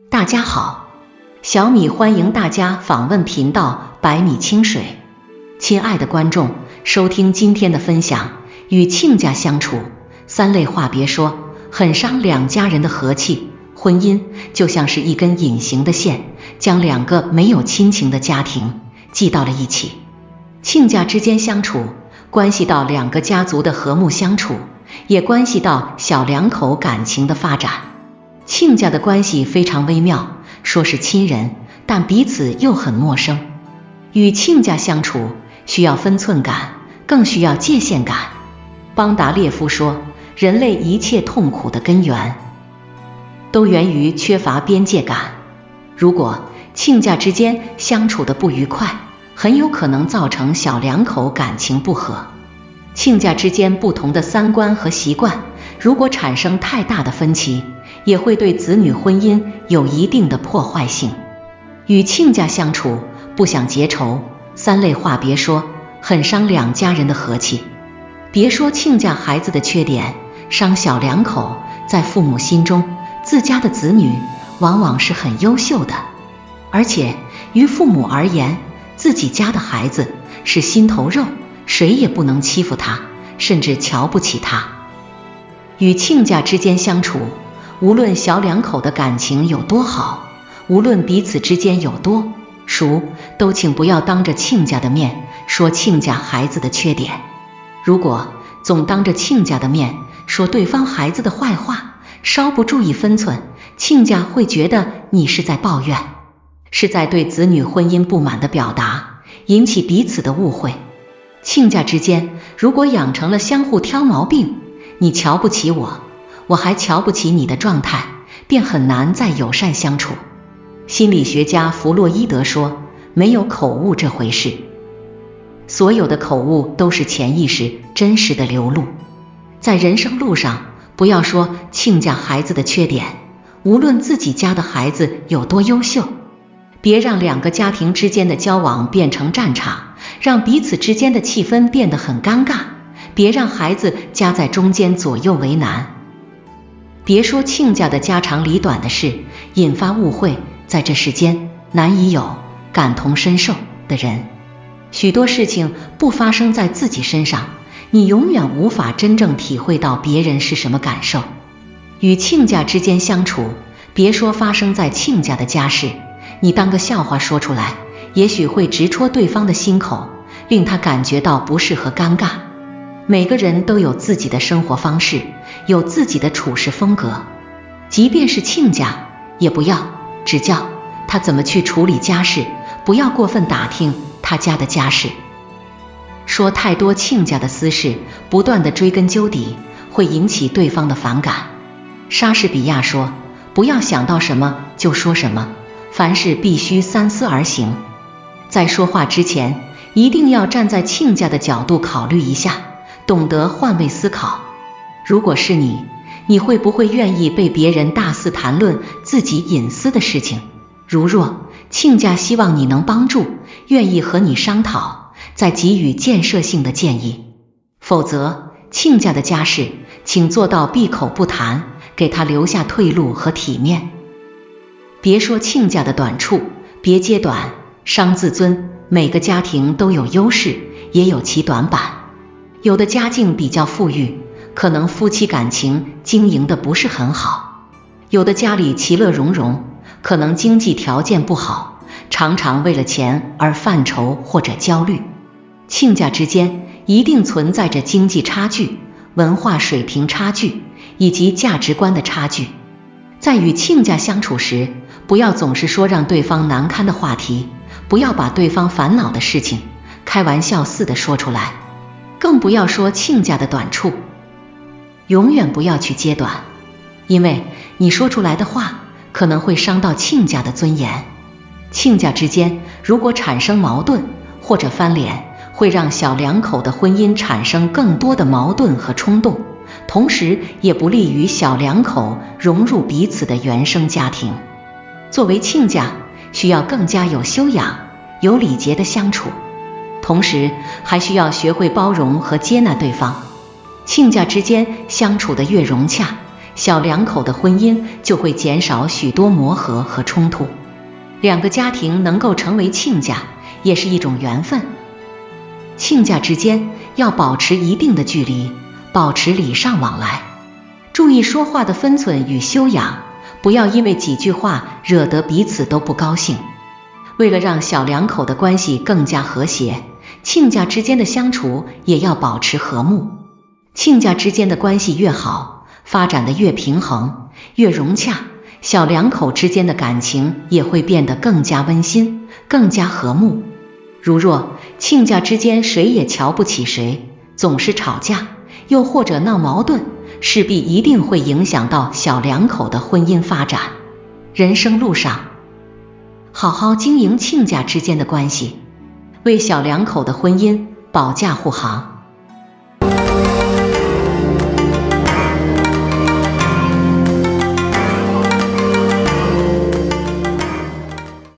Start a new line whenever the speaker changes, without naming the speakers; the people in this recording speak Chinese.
大家好，小米欢迎大家访问频道百米清水。亲爱的观众，收听今天的分享，与亲家相处，三类话别说，很伤两家人的和气。婚姻就像是一根隐形的线，将两个没有亲情的家庭系到了一起。亲家之间相处，关系到两个家族的和睦相处，也关系到小两口感情的发展。亲家的关系非常微妙，说是亲人，但彼此又很陌生。与亲家相处需要分寸感，更需要界限感。邦达列夫说，人类一切痛苦的根源都源于缺乏边界感。如果亲家之间相处的不愉快，很有可能造成小两口感情不和。亲家之间不同的三观和习惯，如果产生太大的分歧，也会对子女婚姻有一定的破坏性。与亲家相处，不想结仇，三类话别说，很伤两家人的和气。别说亲家孩子的缺点，伤小两口，在父母心中，自家的子女往往是很优秀的，而且于父母而言，自己家的孩子是心头肉，谁也不能欺负他，甚至瞧不起他。与亲家之间相处，无论小两口的感情有多好，无论彼此之间有多熟，都请不要当着亲家的面说亲家孩子的缺点。如果总当着亲家的面说对方孩子的坏话，稍不注意分寸，亲家会觉得你是在抱怨，是在对子女婚姻不满的表达，引起彼此的误会。亲家之间如果养成了相互挑毛病，你瞧不起我，我还瞧不起你的状态，便很难再友善相处。心理学家弗洛伊德说，没有口误这回事，所有的口误都是潜意识真实的流露。在人生路上，不要说亲家孩子的缺点，无论自己家的孩子有多优秀，别让两个家庭之间的交往变成战场，让彼此之间的气氛变得很尴尬，别让孩子夹在中间左右为难。别说亲家的家长里短的事，引发误会。在这世间，难以有感同身受的人。许多事情不发生在自己身上，你永远无法真正体会到别人是什么感受。与亲家之间相处，别说发生在亲家的家事，你当个笑话说出来，也许会直戳对方的心口，令他感觉到不适和尴尬。每个人都有自己的生活方式，有自己的处事风格，即便是亲家，也不要指教他怎么去处理家事，不要过分打听他家的家事。说太多亲家的私事，不断的追根究底，会引起对方的反感。莎士比亚说，不要想到什么就说什么，凡事必须三思而行。在说话之前，一定要站在亲家的角度考虑一下，懂得换位思考。如果是你会不会愿意被别人大肆谈论自己隐私的事情？如若亲家希望你能帮助，愿意和你商讨，再给予建设性的建议。否则，亲家的家事，请做到闭口不谈，给他留下退路和体面。别说亲家的短处，别揭短，伤自尊。每个家庭都有优势，也有其短板。有的家境比较富裕，可能夫妻感情经营得不是很好；有的家里其乐融融，可能经济条件不好，常常为了钱而犯愁或者焦虑。亲家之间一定存在着经济差距、文化水平差距以及价值观的差距。在与亲家相处时，不要总是说让对方难堪的话题，不要把对方烦恼的事情开玩笑似的说出来，更不要说亲家的短处。永远不要去揭短，因为你说出来的话可能会伤到亲家的尊严。亲家之间如果产生矛盾或者翻脸，会让小两口的婚姻产生更多的矛盾和冲动，同时也不利于小两口融入彼此的原生家庭。作为亲家，需要更加有修养、有礼节的相处，同时还需要学会包容和接纳对方。亲家之间相处的越融洽，小两口的婚姻就会减少许多磨合和冲突。两个家庭能够成为亲家，也是一种缘分。亲家之间要保持一定的距离，保持礼尚往来，注意说话的分寸与修养，不要因为几句话惹得彼此都不高兴。为了让小两口的关系更加和谐，亲家之间的相处也要保持和睦。亲家之间的关系越好，发展得越平衡，越融洽，小两口之间的感情也会变得更加温馨，更加和睦。如若亲家之间谁也瞧不起谁，总是吵架，又或者闹矛盾，势必一定会影响到小两口的婚姻发展。人生路上，好好经营亲家之间的关系，为小两口的婚姻保驾护航。